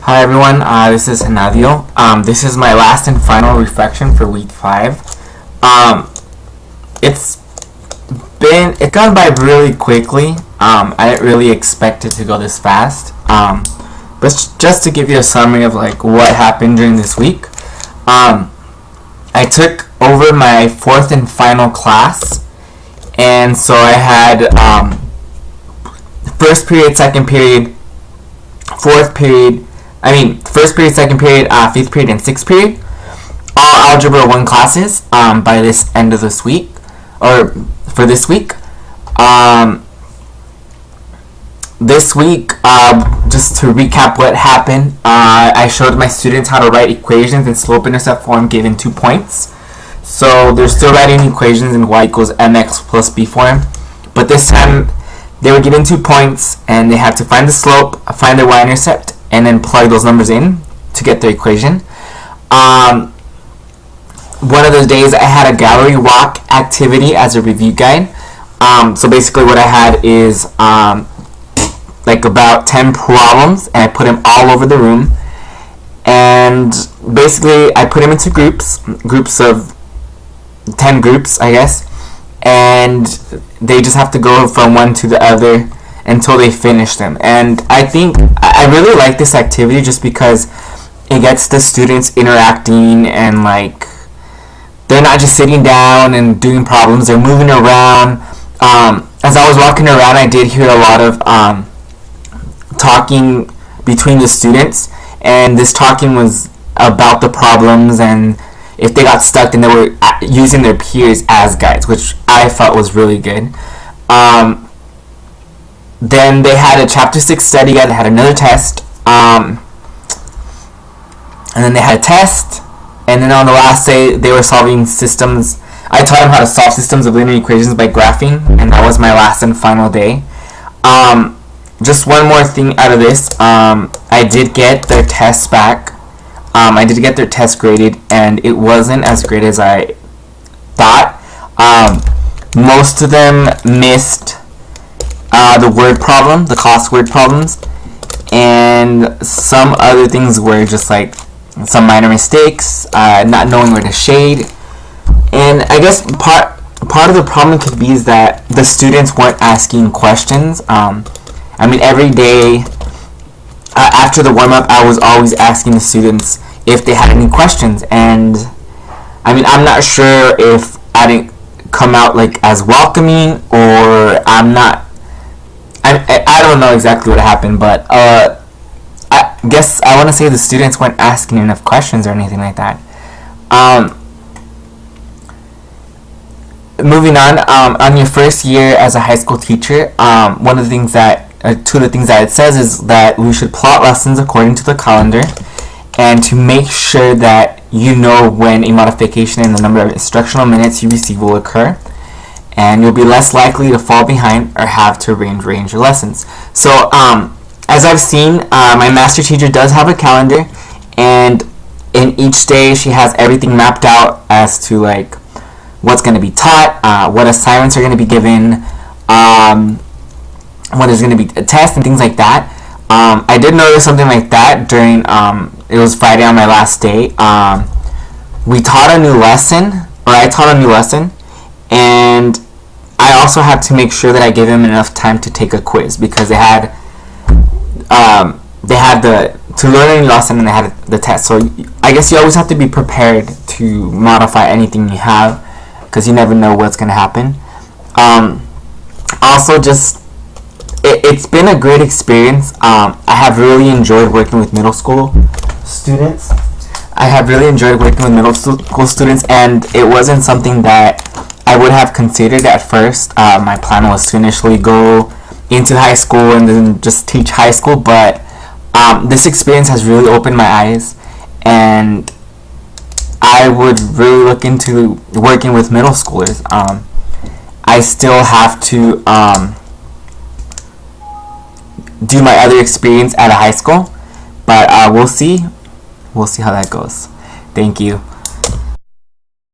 Hi everyone, this is Hanadio. This is my last and final reflection for week 5. It's gone by really quickly. I didn't really expect it to go this fast. But just to give you a summary of like what happened during this week, I took over my 4th and final class, and so I had first period, second period, first period, second period, 5th period, and 6th period, all Algebra 1 classes by this end of this week, or for this week. This week, just to recap what happened, I showed my students how to write equations in slope-intercept form given 2 points. So they're still writing equations in y equals mx plus b form, but this time they were given 2 points and they had to find the slope, find their y-intercept, and then plug those numbers in to get their equation. One of those days I had a gallery walk activity as a review guide. So basically what I had is like about 10 problems, and I put them all over the room. And basically I put them into groups of 10 groups, I guess. And they just have to go from one to the other until they finish them. And I think I really like this activity just because it gets the students interacting, and like they're not just sitting down and doing problems, they're moving around. As I was walking around, I did hear a lot of talking between the students, and this talking was about the problems and if they got stuck, and they were using their peers as guides, which I thought was really good. Then they had a chapter 6 study guide. They had another test, and then they had a test, and then on the last day they were solving systems. I taught them how to solve systems of linear equations by graphing, and that was my last and final day. Just one more thing out of this, I did get their tests back. I did get their test graded, and it wasn't as great as I thought. Most of them missed the word problem, the class word problems, and some other things were just like some minor mistakes, not knowing where to shade. And I guess part of the problem could be is that the students weren't asking questions. Every day after the warm-up, I was always asking the students if they had any questions, and I'm not sure if I didn't come out like as welcoming, or I don't know exactly what happened, but I guess I want to say the students weren't asking enough questions or anything like that. Moving on your first year as a high school teacher, two of the things that it says is that we should plot lessons according to the calendar, and to make sure that you know when a modification in the number of instructional minutes you receive will occur, and you'll be less likely to fall behind or have to rearrange your lessons. So as I've seen, my master teacher does have a calendar, and in each day she has everything mapped out as to like what's going to be taught, what assignments are going to be given, when there's going to be a test and things like that. I did notice something like that during, it was Friday on my last day. We taught a new lesson, or I taught a new lesson, and I also had to make sure that I gave them enough time to take a quiz, because they had to learn a new lesson, and they had the test. So I guess you always have to be prepared to modify anything you have, because you never know what's going to happen. Also, it's been a great experience. I have really enjoyed working with middle school students. And it wasn't something that I would have considered at first. My plan was to initially go into high school and then just teach high school, but this experience has really opened my eyes, and I would really look into working with middle schoolers. I still have to do my other experience at a high school, but we'll see how that goes. Thank you.